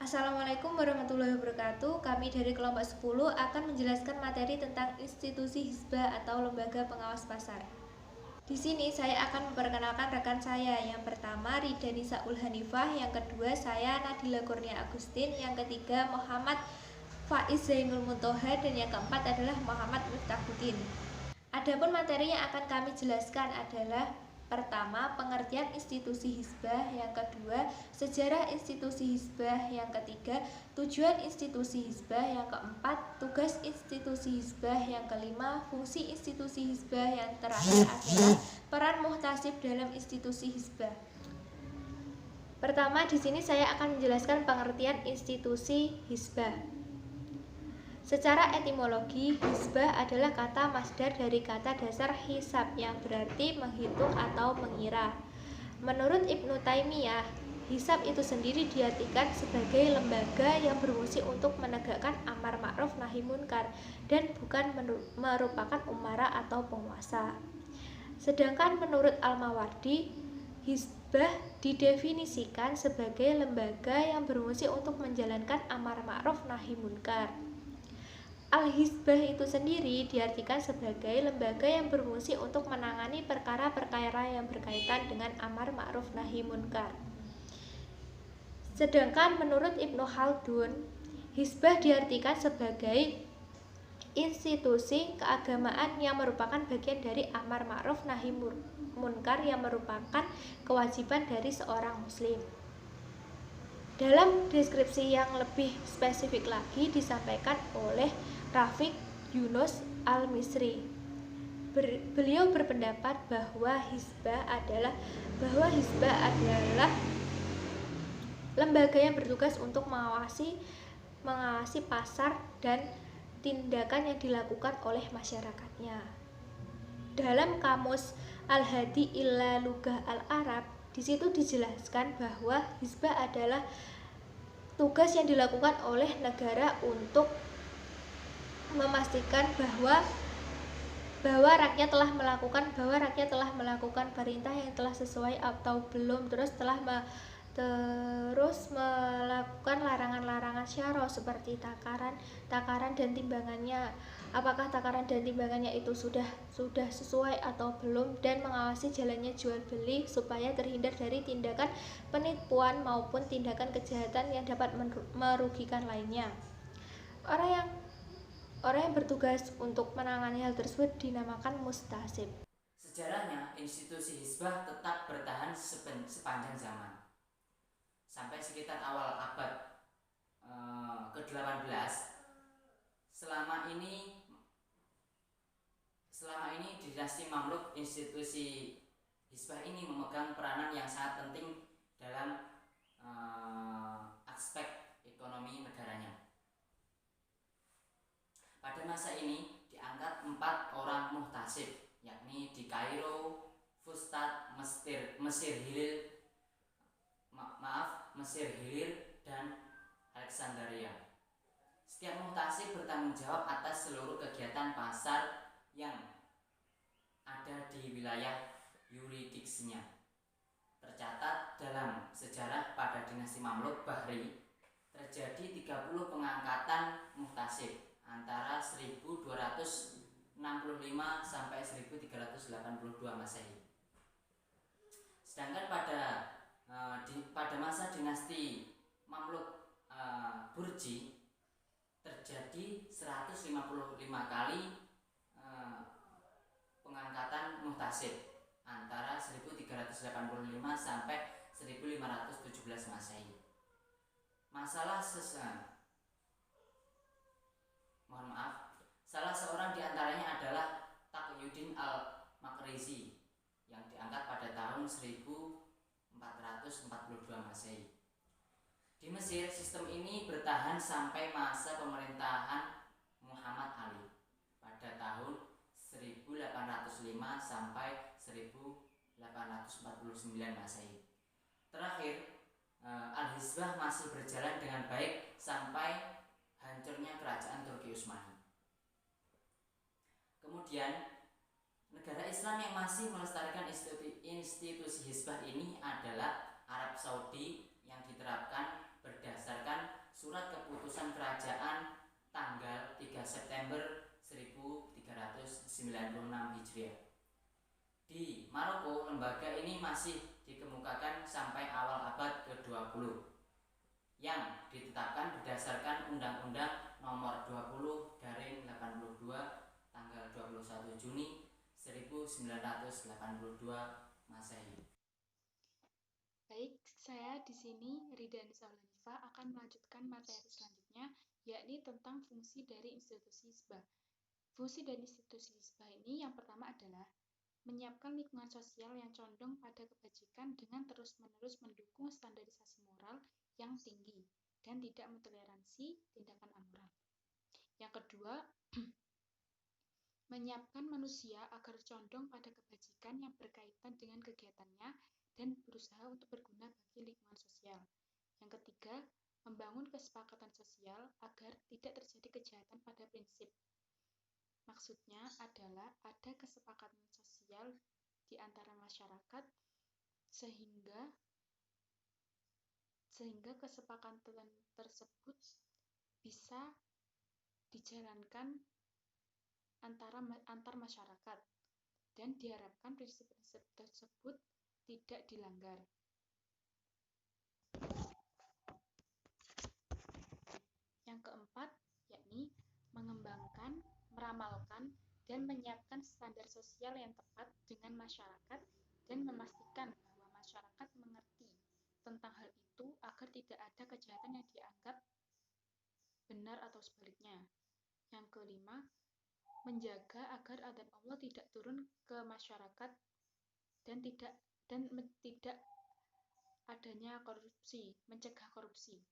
Assalamualaikum warahmatullahi wabarakatuh. Kami dari kelompok 10 akan menjelaskan materi tentang institusi Hizbah atau lembaga pengawas pasar. Di sini saya akan memperkenalkan rekan saya. Yang pertama Rida Nisa Ulhanifah, yang kedua saya Nadila Kurnia Agustin, yang ketiga Muhammad Faiz Zainul Muntoha, dan yang keempat adalah Muhammad Miftahuddin. Adapun materi yang akan kami jelaskan adalah: pertama, pengertian institusi Hizbah; yang kedua, sejarah institusi Hizbah; yang ketiga, tujuan institusi Hizbah; yang keempat, tugas institusi Hizbah; yang kelima, fungsi institusi Hizbah; yang terakhir adalah peran muhtasib dalam institusi Hizbah. Pertama, di sini saya akan menjelaskan pengertian institusi Hizbah. Secara etimologi, hizbah adalah kata masdar dari kata dasar hisab yang berarti menghitung atau mengira. Menurut Ibnu Taimiyah, hisab itu sendiri diartikan sebagai lembaga yang berfungsi untuk menegakkan amar ma'ruf nahi munkar dan bukan merupakan umara atau penguasa. Sedangkan menurut Al-Mawardi, hizbah didefinisikan sebagai lembaga yang berfungsi untuk menjalankan amar ma'ruf nahi munkar. Al-Hizbah itu sendiri diartikan sebagai lembaga yang berfungsi untuk menangani perkara-perkara yang berkaitan dengan amar ma'ruf nahi munkar. Sedangkan menurut Ibnu Khaldun, Hizbah diartikan sebagai institusi keagamaan yang merupakan bagian dari amar ma'ruf nahi munkar yang merupakan kewajiban dari seorang muslim. Dalam deskripsi yang lebih spesifik lagi disampaikan oleh Rafiq Yunus Al-Misri. Beliau berpendapat bahwa hizbah adalah lembaga yang bertugas untuk mengawasi pasar dan tindakan yang dilakukan oleh masyarakatnya. Dalam kamus Al-Hadi ila Lughah Al-Arab, di situ dijelaskan bahwa hizbah adalah tugas yang dilakukan oleh negara untuk memastikan bahwa rakyat telah melakukan perintah yang telah sesuai atau belum, terus melakukan larangan-larangan syara seperti takaran dan timbangannya. Apakah takaran dan timbangannya itu sudah sesuai atau belum, dan mengawasi jalannya jual beli supaya terhindar dari tindakan penipuan maupun tindakan kejahatan yang dapat merugikan lainnya. Orang yang bertugas untuk menangani hal tersebut dinamakan mustasib. Sejarahnya, institusi hizbah tetap bertahan sepanjang zaman. Sampai sekitar awal abad ke-18, selama ini dinasti Mamluk, institusi hizbah ini memegang peranan yang sangat penting dalam aspek ekonomi negaranya. Pada masa ini diangkat 4 orang muhtasib, yakni di Kairo, Fustat, Mesir Hilir, dan Alexandria. Setiap muhtasib bertanggung jawab atas seluruh kegiatan pasar yang ada di wilayah yuridiksinya. Tercatat dalam sejarah pada dinasti Mamluk Bahri terjadi 30 pengangkatan muhtasib antara 1265 sampai 1382 Masehi. Sedangkan pada masa dinasti Mamluk Burji terjadi 155 kali pengangkatan muhtasib antara 1385 sampai 1517 Masehi. Salah seorang diantaranya adalah Taqiyuddin al-Maqrizi yang diangkat pada tahun 1442 Masehi. Di Mesir, sistem ini bertahan sampai masa pemerintahan Muhammad Ali pada tahun 1805 sampai 1849 Masehi. Terakhir, Al-Hizbah masih berjalan dengan baik sampai hancurnya kerajaan Turki Utsmani. Kemudian, negara Islam yang masih melestarikan institusi hizbah ini adalah Arab Saudi yang diterapkan berdasarkan 3 September 1396 Hijriah. Di Maroko, lembaga ini masih dikemukakan sampai awal abad ke-20 yang ditetapkan berdasarkan Undang-Undang Nomor 20/82 tanggal 21 Juni 1982 Masehi. Baik, saya di sini Rida Nisa Aulanifah akan melanjutkan materi selanjutnya, yakni tentang fungsi dari institusi hizbah. Fungsi dari institusi hizbah ini yang pertama adalah menyiapkan lingkungan sosial yang condong pada kebajikan dengan terus-menerus mendukung standarisasi moral yang tinggi dan tidak mentoleransi tindakan amoral. Yang kedua, menyiapkan manusia agar condong pada kebajikan yang berkaitan dengan kegiatannya dan berusaha untuk berguna bagi lingkungan sosial. Yang ketiga, membangun kesepakatan sosial agar tidak terjadi kejahatan pada prinsip. Maksudnya adalah ada kesepakatan sosial di antara masyarakat sehingga kesepakatan tersebut bisa dijalankan antar masyarakat dan diharapkan prinsip-prinsip tersebut tidak dilanggar. Yang keempat, yakni mengembangkan, meramalkan, dan menyiapkan standar sosial yang tepat dengan masyarakat dan memastikan bahwa masyarakat mengerti tentang hal itu agar tidak ada kejahatan yang dianggap benar atau sebaliknya. Yang kelima, menjaga agar azab Allah tidak turun ke masyarakat dan tidak adanya korupsi, mencegah korupsi.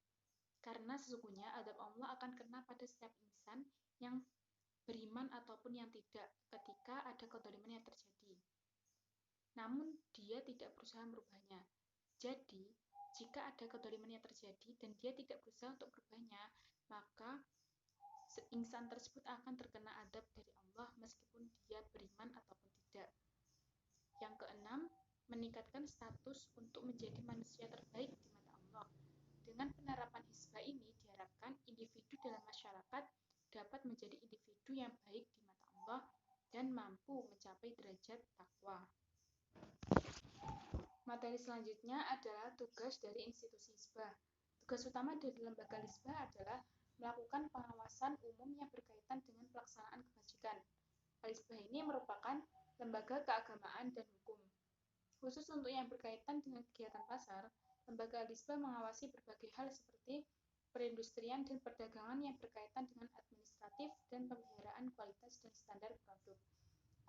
Karena sesungguhnya azab Allah akan kena pada setiap insan yang beriman ataupun yang tidak ketika ada kezaliman yang terjadi. Namun dia tidak berusaha merubahnya. Jadi, jika ada kezaliman yang terjadi dan dia tidak berusaha untuk merubahnya, maka insan tersebut akan terkena azab dari Allah meskipun dia beriman ataupun tidak. Yang keenam, meningkatkan status untuk menjadi manusia terbaik di mata Allah. Dengan penerapan hizbah ini diharapkan individu dalam masyarakat dapat menjadi individu yang baik di mata Allah dan mampu mencapai derajat takwa. Materi selanjutnya adalah tugas dari institusi hizbah. Tugas utama dari lembaga hizbah adalah melakukan pengawasan umum yang berkaitan dengan pelaksanaan kebajikan. Hizbah ini merupakan lembaga keagamaan dan hukum. Khusus untuk yang berkaitan dengan kegiatan pasar, lembaga hizbah mengawasi berbagai hal seperti perindustrian dan perdagangan yang berkaitan dengan administratif dan pemeliharaan kualitas dan standar produk.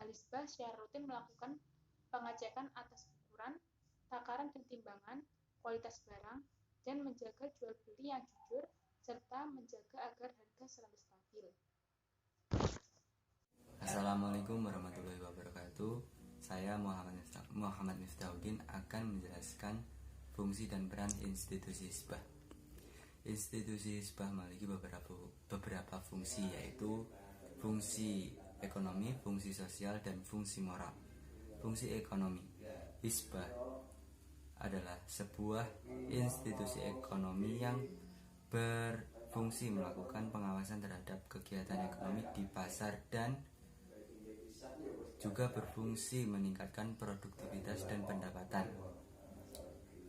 Hizbah secara rutin melakukan pengecekan atas ukuran, takaran dan timbangan, kualitas barang, dan menjaga jual beli yang jujur, serta menjaga agar harga selalu stabil. Assalamualaikum warahmatullahi wabarakatuh. Saya Muhammad Miftahudin akan menjelaskan fungsi dan peran institusi hizbah. Institusi hizbah memiliki beberapa fungsi, yaitu fungsi ekonomi, fungsi sosial, dan fungsi moral. Fungsi ekonomi, hizbah adalah sebuah institusi ekonomi yang berfungsi melakukan pengawasan terhadap kegiatan ekonomi di pasar dan juga berfungsi meningkatkan produktivitas dan pendapatan.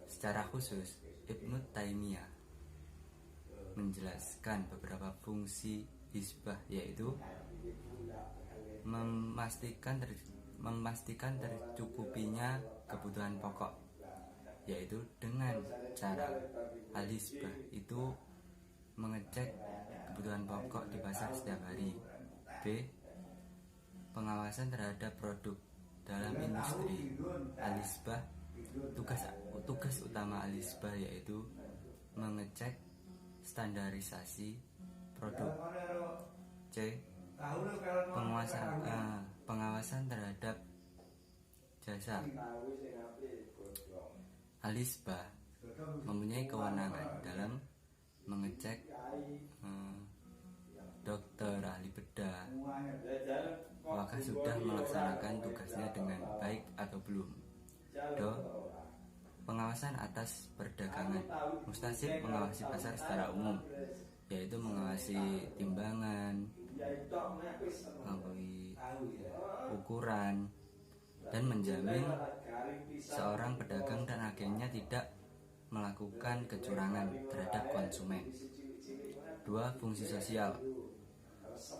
Secara khusus, Ibnu Taimiyah menjelaskan beberapa fungsi hizbah, yaitu memastikan tercukupinya kebutuhan pokok, yaitu dengan cara al-hizbah itu mengecek kebutuhan pokok di pasar setiap hari. B. Pengawasan terhadap produk dalam industri. Al-hizbah, tugas utama al-hizbah yaitu mengecek standarisasi produk. C. Pengawasan terhadap jasa. Al-hizbah mempunyai kewenangan dalam mengecek dokter ahli bedah apakah sudah melaksanakan tugasnya dengan baik atau belum. Do. Pengawasan atas perdagangan. Mustasib mengawasi pasar secara umum. yaitu mengawasi timbangan, mengawasi ukuran, dan menjamin seorang pedagang dan agennya tidak melakukan kecurangan terhadap konsumen. 2. Fungsi sosial.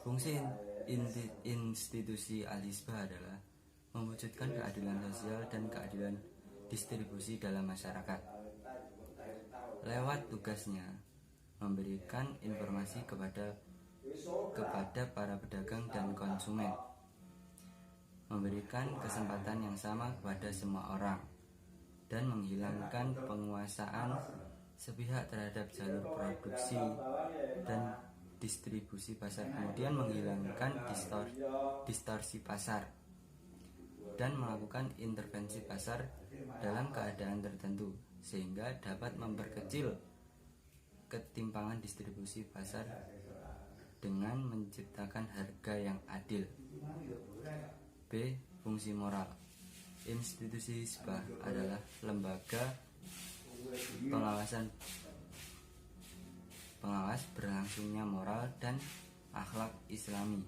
Fungsi institusi Al-Hizbah adalah mewujudkan keadilan sosial dan keadilan distribusi dalam masyarakat. Lewat tugasnya memberikan informasi kepada para pedagang dan konsumen, memberikan kesempatan yang sama kepada semua orang, dan menghilangkan penguasaan sepihak terhadap jalur produksi dan distribusi pasar, kemudian menghilangkan distorsi pasar dan melakukan intervensi pasar dalam keadaan tertentu sehingga dapat memperkecil ketimpangan distribusi pasar dengan menciptakan harga yang adil. B. Fungsi moral. Institusi Hizbah adalah lembaga pengawas berlangsungnya moral dan akhlak Islami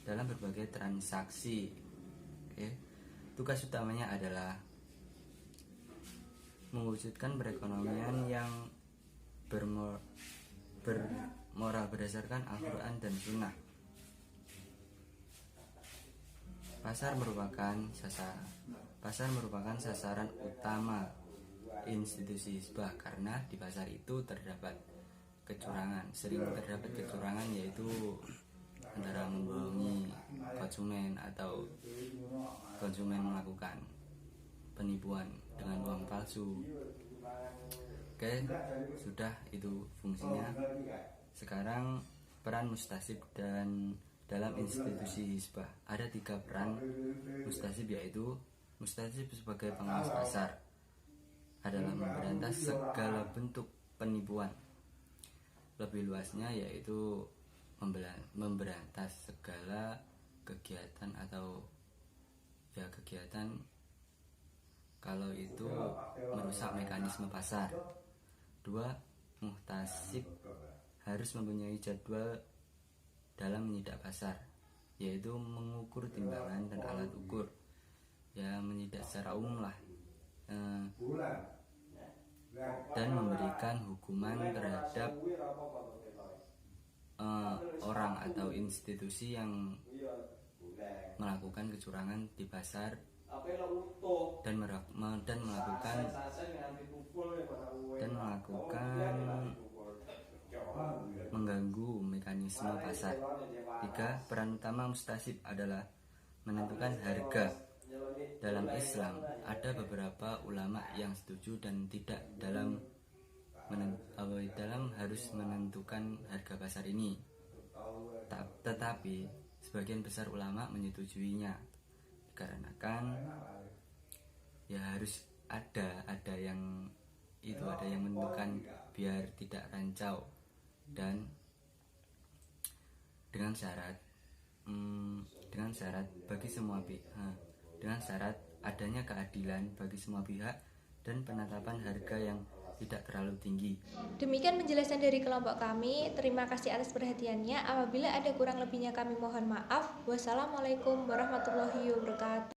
dalam berbagai transaksi. Tugas utamanya adalah mewujudkan perekonomian yang bermoral berdasarkan Al-Quran dan Sunnah. Pasar merupakan sasaran utama institusi Hizbah karena di pasar itu terdapat kecurangan. Sering terdapat kecurangan yaitu antara membohongi konsumen atau konsumen melakukan penipuan dengan uang palsu. Sudah itu fungsinya. Sekarang peran mustasib dan dalam institusi Hizbah ada 3 peran mustasib, yaitu mustasib sebagai pengawas pasar adalah memberantas segala bentuk penipuan. Lebih luasnya yaitu memberantas segala kegiatan atau kegiatan kalau itu merusak mekanisme pasar. 2. Muhtasib harus mempunyai jadwal dalam menyidak pasar, yaitu mengukur timbangan dan alat ukur, menyidak secara umum lah, dan memberikan hukuman terhadap orang atau institusi yang melakukan kecurangan di pasar dan melakukan mengganggu mekanisme pasar. 3. Peran utama mustasib adalah menentukan harga. Dalam Islam ada beberapa ulama yang setuju dan tidak dalam harus menentukan harga pasar ini, tetapi sebagian besar ulama menyetujuinya dikarenakan harus ada yang menentukan biar tidak rancau, dan dengan syarat bagi semua pihak, dengan syarat adanya keadilan bagi semua pihak dan penetapan harga yang tidak terlalu tinggi. Demikian penjelasan dari kelompok kami. Terima kasih atas perhatiannya. Apabila ada kurang lebihnya kami mohon maaf. Wassalamualaikum warahmatullahi wabarakatuh.